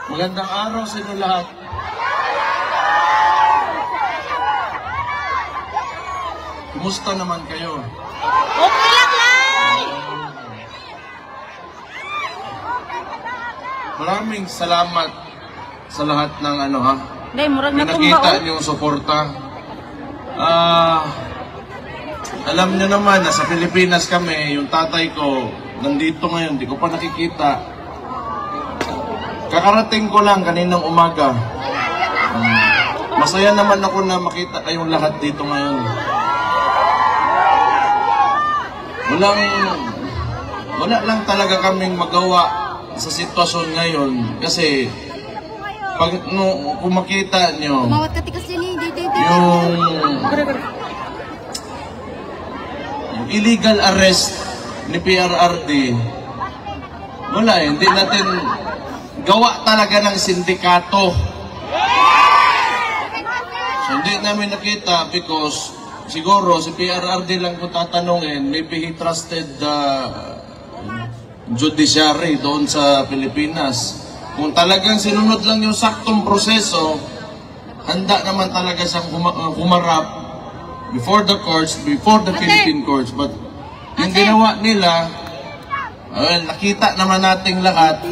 Magandang araw sa inyo lahat. Kumusta naman kayo? Okay lang lang! Maraming salamat sa lahat ng pinakita niyong suporta. Alam niyo naman na sa Pilipinas kami, yung tatay ko nandito ngayon, di ko pa nakikita. Kakarating ko lang kaninang umaga. Masaya naman ako na makita kayong lahat dito ngayon. Wala lang talaga kaming magawa sa sitwasyon ngayon kasi kung makita nyo yung illegal arrest ni PRRD, wala hindi natin gawa talaga ng sindikato. So hindi namin nakita because siguro si PRRD lang kung tatanungin, maybe he trusted the judiciary doon sa Pilipinas. Kung talagang sinunod lang yung saktong proseso, handa naman talaga siyang humarap before the courts, before the Philippine courts. But yung ginawa nila, nakita naman nating lahat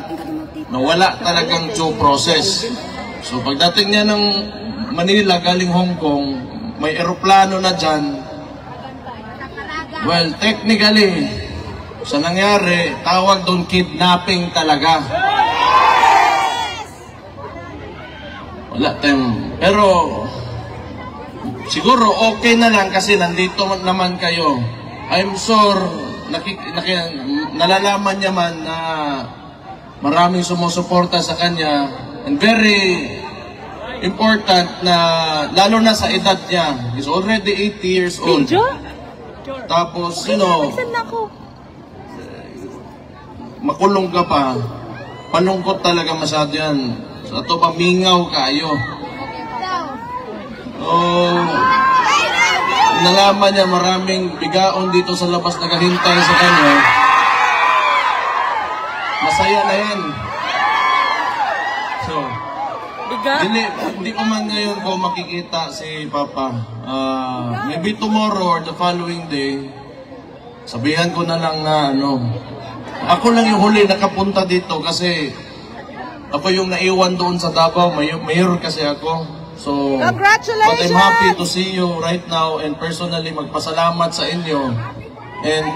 na wala talagang due process. So pagdating niya ng Manila galing Hong Kong, may eroplano na dyan. Well, technically, sa nangyari, tawag doon kidnapping talaga. Wala tayong... Pero, siguro okay na lang kasi nandito naman kayo. I'm sure, nalalaman niya man na maraming sumusuporta sa kanya. And very important na, lalo na sa edad niya. He's already 80 years old. Tapos, makulong ka pa, palungkot talaga masyado yan. So, ito pamingaw kayo. Nalaman niya maraming bigaon dito sa labas naghahintay sa kanya. Masaya na yan. So, hindi ko man ngayon ko makikita si Papa. Maybe tomorrow or the following day, sabihan ko na lang na ako lang yung huli nakapunta dito kasi ako yung naiwan doon sa Davao, mayor kasi ako. So, but I'm happy to see you right now and personally magpasalamat sa inyo. And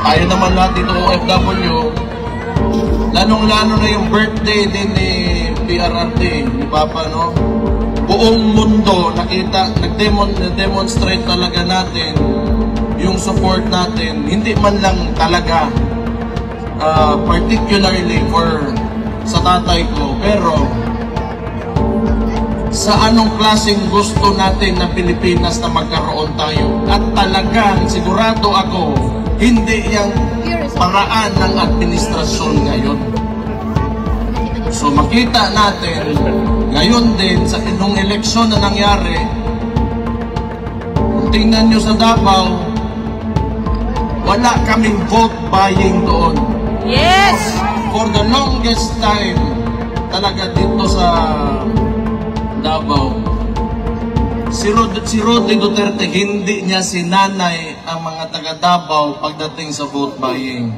tayo naman lahat dito OFW, lalong-lalo na yung birthday din ni PRRD, ni Papa, no? Buong mundo nag-demonstrate talaga natin yung support natin, hindi man lang talaga particularly sa tatay ko, pero sa anong klaseng gusto natin na Pilipinas na magkaroon tayo. At talagang sigurado ako, hindi yung paraan ng administrasyon ngayon. So makita natin ngayon din sa inong eleksyon na nangyari, kung tingnan nyo sa Davao, wala kaming vote buying doon. Yes! For the longest time, talaga dito sa Davao, si Rodrigo Duterte, hindi niya sinanay ang mga taga Davao pagdating sa vote buying.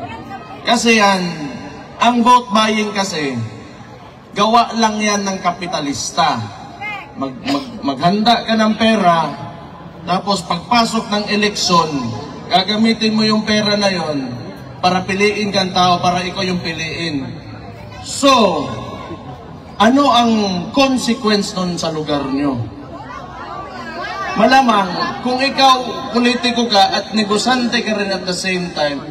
Kasi ang vote buying kasi, gawa lang yan ng kapitalista. Maghanda ka ng pera, tapos pagpasok ng eleksyon, gagamitin mo yung pera na yon para piliin kang tao, para ikaw yung piliin. So, ano ang consequence nun sa lugar nyo? Malamang, kung ikaw politiko ka at negosante ka rin at the same time,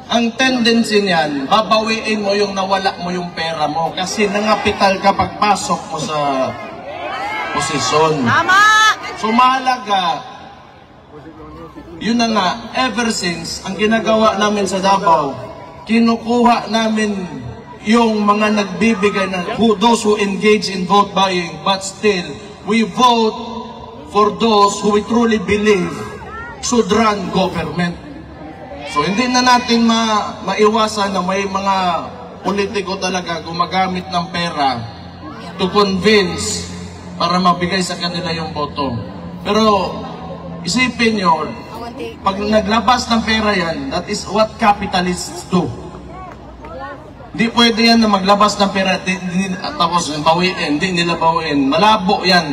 ang tendency niyan, babawiin mo yung nawala mo yung pera mo kasi nangapital ka pagpasok mo sa posisyon. Tama! So, mahalaga, yun na nga, ever since, ang ginagawa namin sa Davao, kinukuha namin yung mga nagbibigay na those who engage in vote buying, but still, we vote for those who we truly believe should run government. So hindi na natin maiwasan na may mga politiko talaga gumagamit ng pera to convince para mabigay sa kanila yung boto. Pero isipin nyo, pag naglabas ng pera yan, that is what capitalists do. Hindi pwede yan na maglabas ng pera tapos bawiin, hindi nila bawiin. Malabo yan.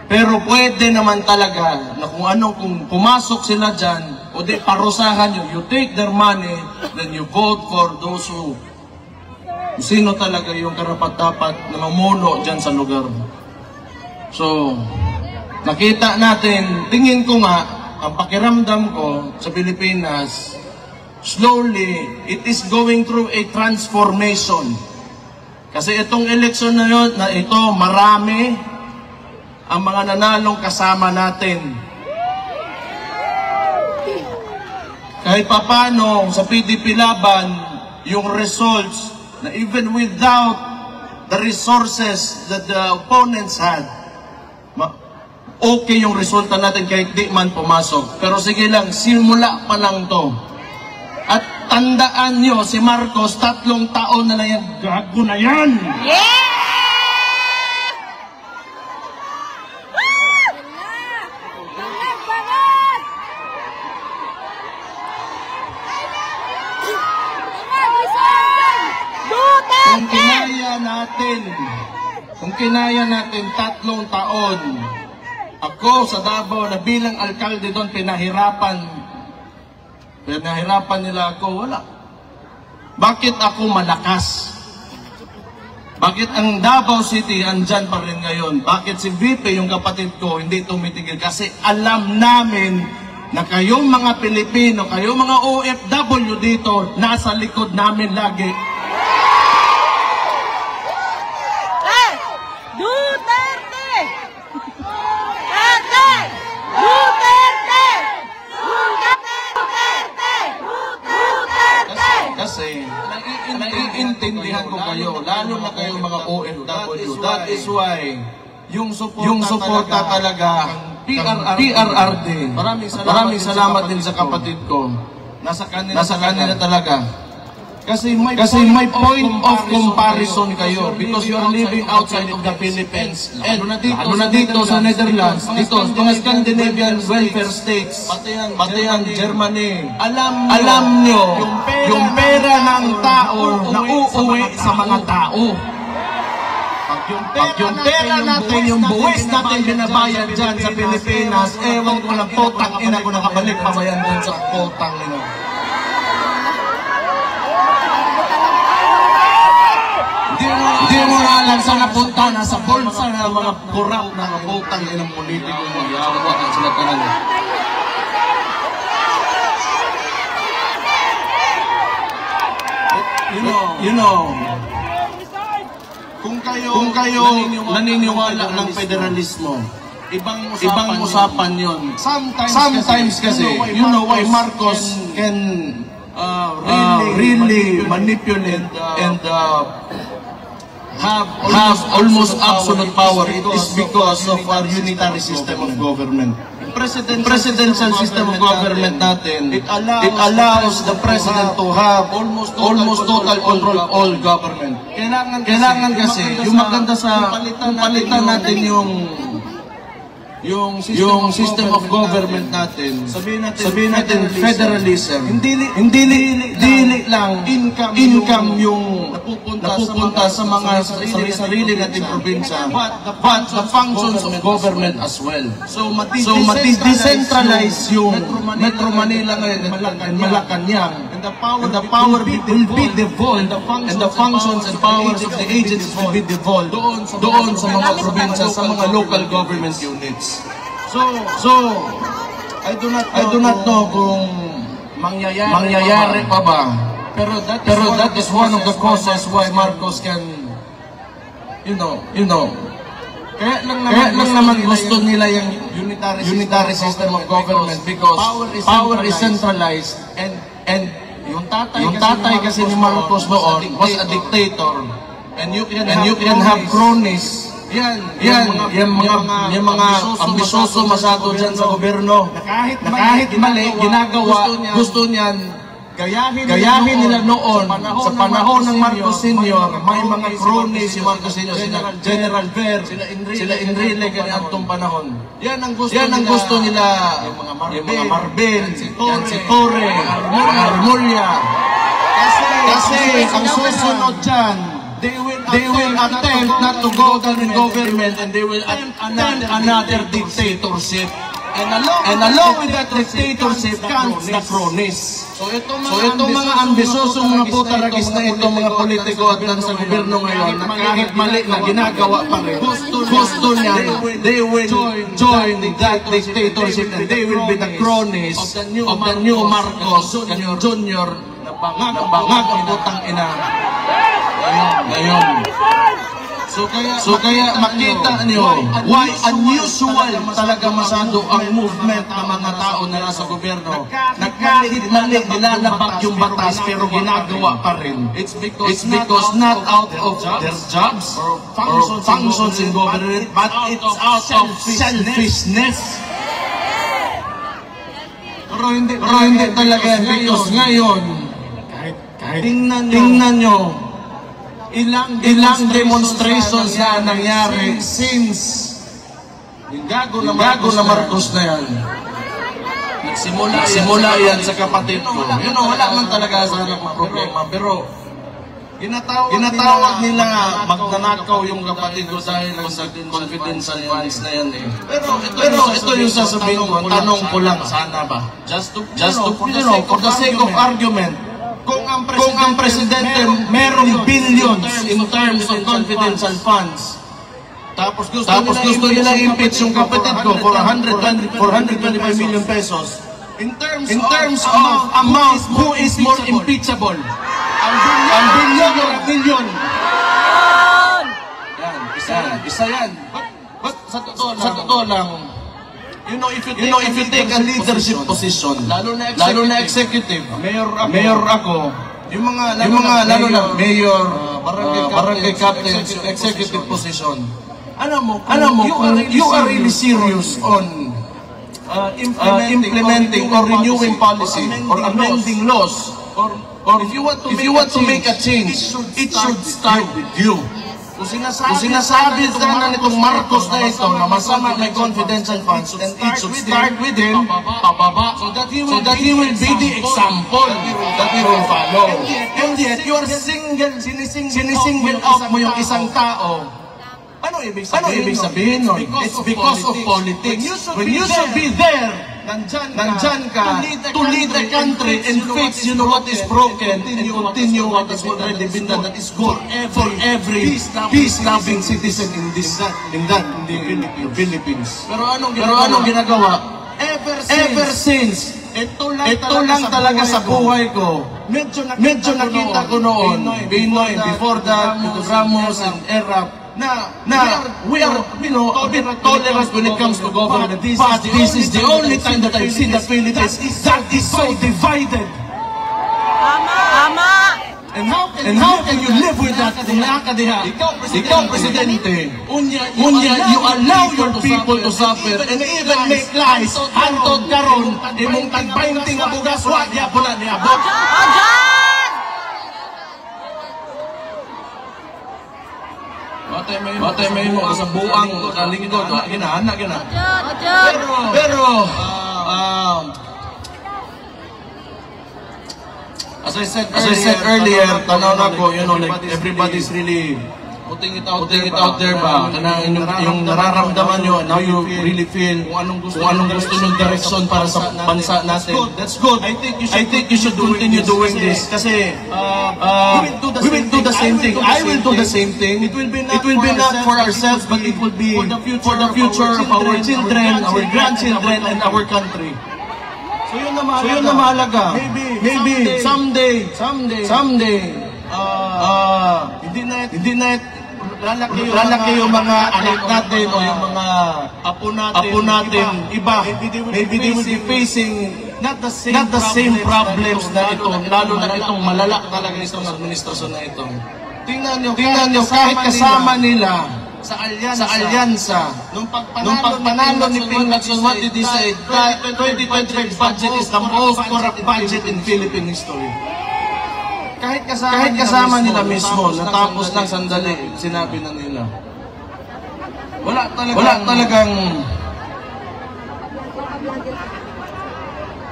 Pero pwede naman talaga na kung pumasok sila dyan, o di parusahan nyo, you take their money, then you vote for those who sino talaga yung karapat-dapat na mamuno dyan sa lugar. So, nakita natin, tingin ko nga, ang pakiramdam ko sa Pilipinas, slowly, it is going through a transformation. Kasi itong eleksyon na yun, na ito, marami ang mga nanalong kasama natin. Kahit papano, sa PDP Laban, yung results, na even without the resources that the opponents had, okay yung resulta natin kahit di man pumasok. Pero sige lang, simula pa lang to. At tandaan nyo, si Marcos, 3 taon na lang yan. Gago na yan! Yeah! Kung kinaya natin 3 taon, ako sa Davao na bilang alkalde doon, pinahirapan nila ako, wala. Bakit ako malakas? Bakit ang Davao City andyan pa rin ngayon? Bakit si VP, yung kapatid ko, hindi tumitigil? Kasi alam namin na kayong mga Pilipino, kayong mga OFW dito, nasa likod namin lagi. Kasi naiintindihan ko kayo, lalo na kayo mga OFW. That is why yung suporta talaga PRRD. Maraming salamat din sa kapatid ko. Nasa kanila talaga. Kasi may point of comparison kayo because you are living outside of the Philippines. And ano na dito sa Netherlands, dito mga Scandinavian welfare states, pati yan Germany. Alam nyo, yung pera ng tao na uuwi sa mga tao. Pag yung pera natin, yung buwis natin binabayad dyan sa Pilipinas, ewan ko lang, potang ina ko nakabalik pa ba yan dyan sa potang ina. Hindi mo na alam saan napunta, nasa bulsa ng mga kurap na mga potang inang politiko mo. Yawa ang sila talaga. You know, kung kayo naniniwala ng federalismo, ibang usapan yun. Sometimes kasi, you know why Marcos can really manipulate and have almost absolute power. It is because of our unitary system of government. Presidential system of government natin, it allows the president to have almost total control of all government. Kailangan kasi, yung maganda sa palitan natin yung system of government natin, sabihin natin federalism, hindi lang income yung napupunta sa mga sarili nating probinsya, but the functions of government as well. So mati-decentralize yung Metro Manila ngayon and Malacanang, and the power will be devolved, and the functions and powers of the agencies will be devolved doon sa mga probinsya, sa mga local government units. So I do not know kung mangyayari pa ba. Pero that is one of the causes why Marcos can, you know, kaya lang naman gusto nila yung unitary system of government because power is centralized and yung tatay kasi ni Marcos noon was a dictator, and you can have cronies. Yung mga ambisyoso masyado dyan sa gobyerno na kahit mali ginagawa, gusto niyan Gayahin nila noon, sa panahon ng Marcos Sr., may mga cronies si Marcos Sr., General Ver, sila Enrile, ganyan itong panahon. Yan ang gusto nila, yung mga Marben, yan si Torre, mga Armolia. Kasi ang susunod dyan, they will attempt not to go down in government and they will attempt another dictatorship. And along with that dictatorship comes the cronies. So itong mga ambisyoso mga putaragis na itong mga politiko at nasa gobyerno ngayon na kahit mali na ginagawa pa rin, gusto niya, they will join that dictatorship and they will be the cronies of the new Marcos Jr. na bangag ang putang ina. Ngayon. So kaya makita niyo why unusual talaga masyado ang movement ng mga tao na nasa gobyerno na kahit mali nilalabak yung batas pero ginagawa pa rin. It's because not out of their jobs or functions in government, but it's out of selfishness. Pero hindi talaga because ngayon tingnan nyo ilang demonstrations na nangyari since yung gago na Marcos na yan. Nagsimula yan sa kapatid ko. Wala man talaga sana problema. Pero ginatawag nila magnanakaw yung kapatid ko dahil sa confidential funds na yan eh. Pero ito yung sasabihin ko, tanong ko lang, sana ba? Just to for the sake of argument, kung ang presidente merong billions in terms of confidential funds, tapos gusto nila impeach yung kapatid ko for 425 million pesos, in terms of amount, who is more impeachable? Ang billion or a billion? Yan, isa yan. But sa totoo lang, you know, if you take a leadership position, lalo na executive, mayor ako, yung mga lalo na mayor, barangay captain, executive position. Alam mo, kung you are really serious on implementing or renewing policy or amending laws, or if you want to make a change, it should start with you. Kung sinasabi sana nitong Marcos na ito na masama may confidential funds, then it should start with him, pababa, so that he will be the example that we will follow. And yet, you are sinisingle out mo yung isang tao. Ano ibig sabihin nun? It's because of politics. When you should be there, nandyan ka to lead the country and fix what is broken and continue what has already been done that is good for every peace-loving citizen in the Philippines. Pero anong ginagawa? Ever since, ito lang talaga sa buhay ko, medyo nakita ko noon, Binoy, before that, Ramos and Erap, na we are a bit tolerant when it comes to government. But this is the only time that I've seen the Philippines that is so divided. Tama! And how can you live with that kung nakakadiha? Ikaw, Presidente, you allow your people to suffer and even make lies. Hantod karon, imong tag-20 nga bugas, wag yapon na niabot. Batay may mo sa buang kalingkod, gina. Pero as I said earlier, tanaw na ko, like everybody's really putting it out there ba, yung nararamdaman nyo, now you really feel kung anong gusto nyong direction para sa bansa natin. That's good. I think you should continue doing this kasi we will do the same thing. I will do the same thing. It will be not for ourselves, but it will be for the future of our children, our grandchildren, and our country. So yun na mahalaga. Maybe someday, hindi na lalaki yung mga anak natin o yung mga apo natin, iba. Maybe they will be facing not the same problems na ito, lalo na itong malala talaga itong administrasyon na ito. Tingnan nyo, kahit kasama nila sa alyansa. Nung pagpanalo ni Ping Lacson, what did he say? That 2025 budget is the most corrupt budget in Philippine history. Kahit kasama nila mismo, natapos lang sandali, sinabi na nila. Wala talagang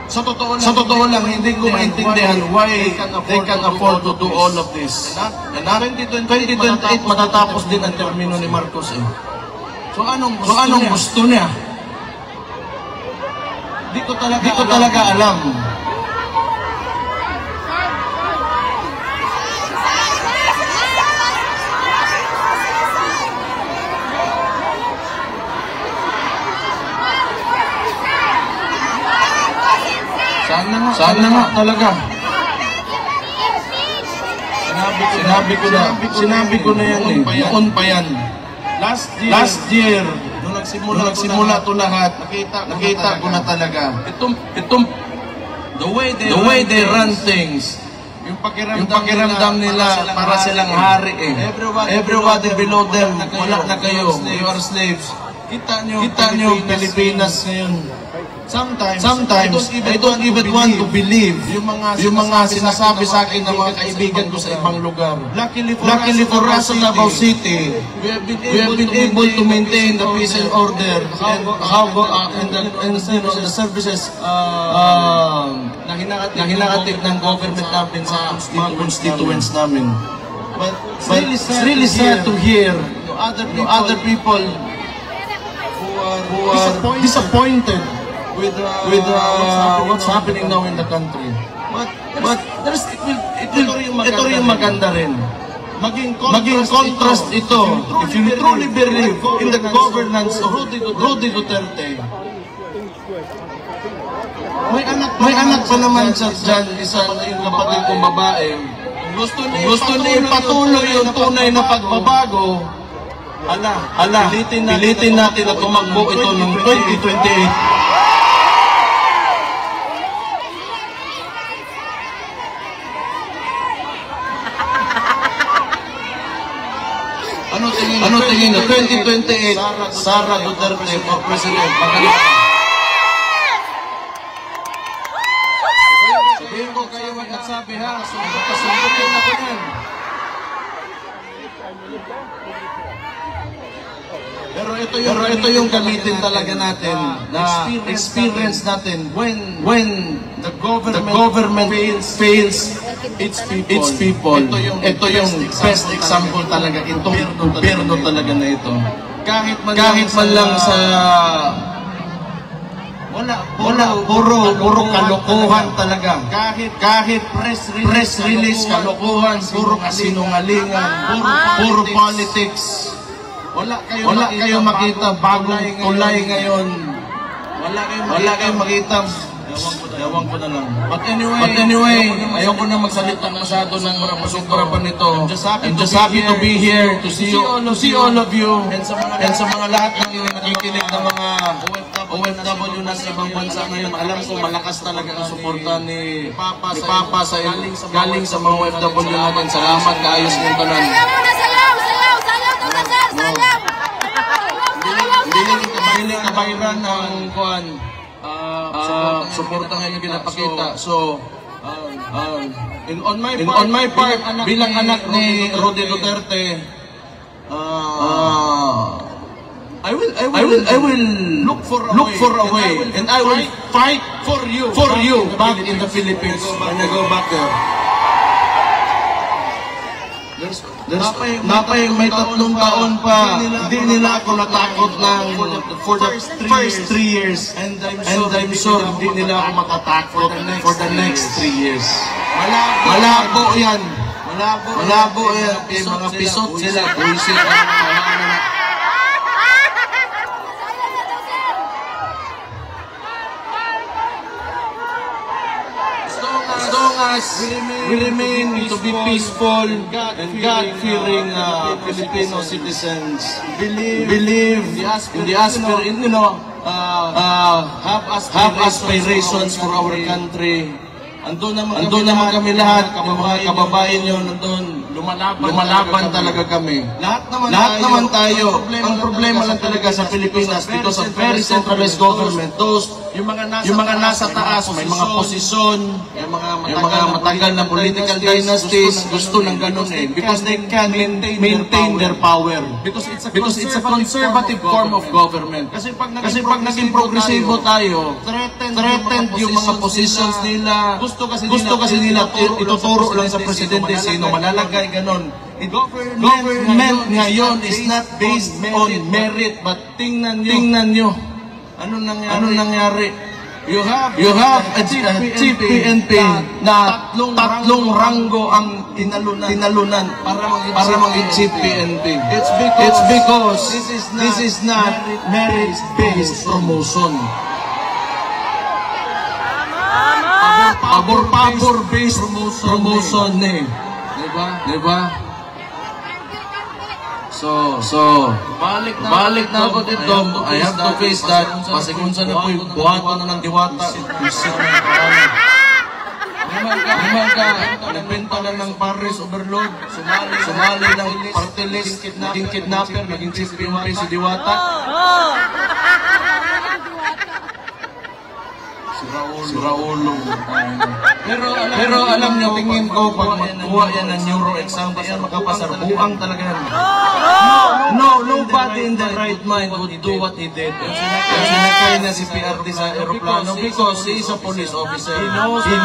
sa totoo lang, hindi ko maintindihan why they can afford to do all of this. And 2028 matatapos din ang termino ni Marcos eh. So anong gusto niya? Di ko talaga alam. Sana nga talaga. Sinabi ko na yan eh. Noon pa yan. Last year, nung nagsimula to lahat, nakita ko na talaga. The way they run things, yung pakiramdam nila para silang hari eh. Everybody below them, wala na kayo. You are slaves. Kita nyo Pilipinas ngayon. Sometimes I don't even want to believe yung mga sinasabi sa akin ng mga kaibigan ko sa ibang lugar. Luckily for us in Davao City, we have been able to maintain the peace and order and the services na hinakatid ng government natin sa mga constituents namin. But it's really sad to hear other people who are disappointed with what's happening now in the country. But ito yung maganda rin. Maging contrast ito. If you truly believe in the governance of Rudy Duterte, may anak pa naman siya dyan, yung kapatid kong babae. Gusto niya ipatuloy yung tunay na pagbabago. Pilitin natin na tumakbo ito ng 2028. Ano tingin na 2028 Sara Duterte for President? Sabihin ko kayo ang nagsabi ha, sumputin ako yan. Pero ito yung gamitin talaga natin na experience natin when the government fails its people. Ito yung best example talaga. Itong gobyerno talaga na ito. Kahit man lang sa puro kalokohan talaga. Kahit press release kalokohan, puro kasinungalingan, puro politics. Wala kayo makita bagong kulay ngayon. Wala kayong makita. Ewan ko na lang. But anyway, ayoko na magsalita masyado ng sobra pa nito. I'm just happy to be here to see all of you and sa mga lahat ng nakikinig ng mga OFW na sa ibang bansa ngayon. Alam ko malakas talaga ang suporta ni Papa sa galing sa mga OFW natin. Salamat kaayos ng tanan. Hindi kabayran ng kuan. Suporta ngayon yung pinapakita. So, on my part, bilang anak ni Rudy Duterte, I will look for a way, and I will fight for you back in the Philippines when I go back there. Napay may 3 taon pa, hindi nila ako natakot for the first 3 years. And I'm sure hindi nila ako matatakot for the next 3 years. Malabo yan. Mga pisot sila. Buisit. As we remain to be peaceful and God-fearing Filipino citizens, believe in the aspiration, have aspirations for our country. Andun naman kami lahat, yung mga kababayan nyo nandun. Lumalaban talaga kami. Lahat naman tayo. Ang problema lang talaga sa Pilipinas, because of very centralized government, yung mga nasa taas, may mga posisyon, yung mga matagal na political dynasties, gusto ng ganun eh. Because they can maintain their power. Because it's a conservative form of government. Kasi pag naging progresibo tayo, threatened yung mga positions nila. Gusto kasi nila ituturo lang sa presidente sino malalagay, ganon. Government ngayon is not based on merit, but tingnan nyo. Ano nangyari? You have a chief PNP na tatlong ranggo ang tinalunan para maging chief PNP. It's because this is not merit-based promotion. Pabor-based promotion eh. Diba? So, balik na ako dito. I have to face that. Pasikunsa na po yung buhato na ng diwata. Naman ka, nagbenta na ng Paris Overload. Sumali ng party list, naging kidnapper, naging chief PNP si Diwata. Si Raulo. Pero alam nyo, tingin ko, pag magkuha yan ng neuro exam, yan makapasar, buang talaga yan. Nobody in the right mind would do what he did. Yung sinakay na si PRD sa aeroplano because he is a police officer. He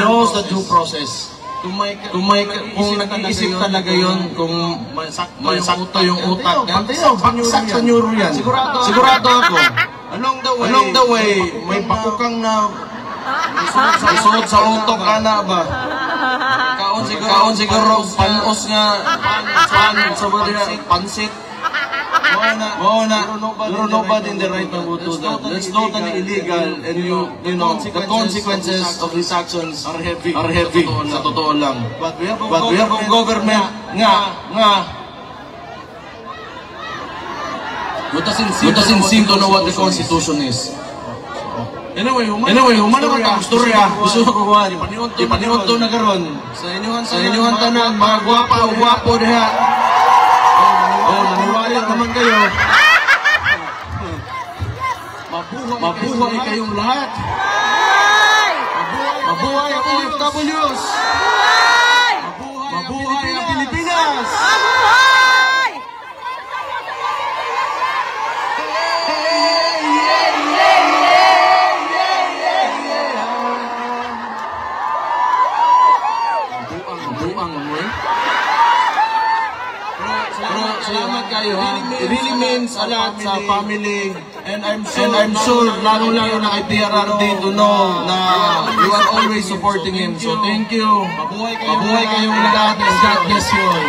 knows the due process. Kung nag-iisip talaga yun, kung may sakto yung utak niya, baksak sa neuro yan. Sigurado ako. Along the way, may bakukang na isuot sa utok ka na ba? Kaon siguro, panos nga, pansit. Pero nobody in the right mind would do that. That's totally illegal, and you know, the consequences of these actions are heavy, sa totoo lang. But we have a government nga who doesn't seem to know what the Constitution is. Anyway, humana naman ang storya. Gusto ko kuha, ipaniod to na karon. Sa inyong tanan, mga gwapo diha. Naniwala naman kayo. Mabuhay kayong lahat. Mabuhay ang OFWs. Mabuhay ang Pilipinas. Salamat kayo ha. It really means a lot sa family. And I'm sure, lalo-lalo na kay PRRD to know na you are always supporting him. So thank you. Mabuhay kayong lahat. And God bless you all.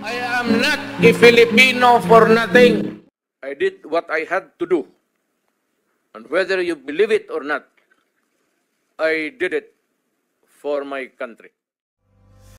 I am not a Filipino for nothing. I did what I had to do. And whether you believe it or not, I did it for my country.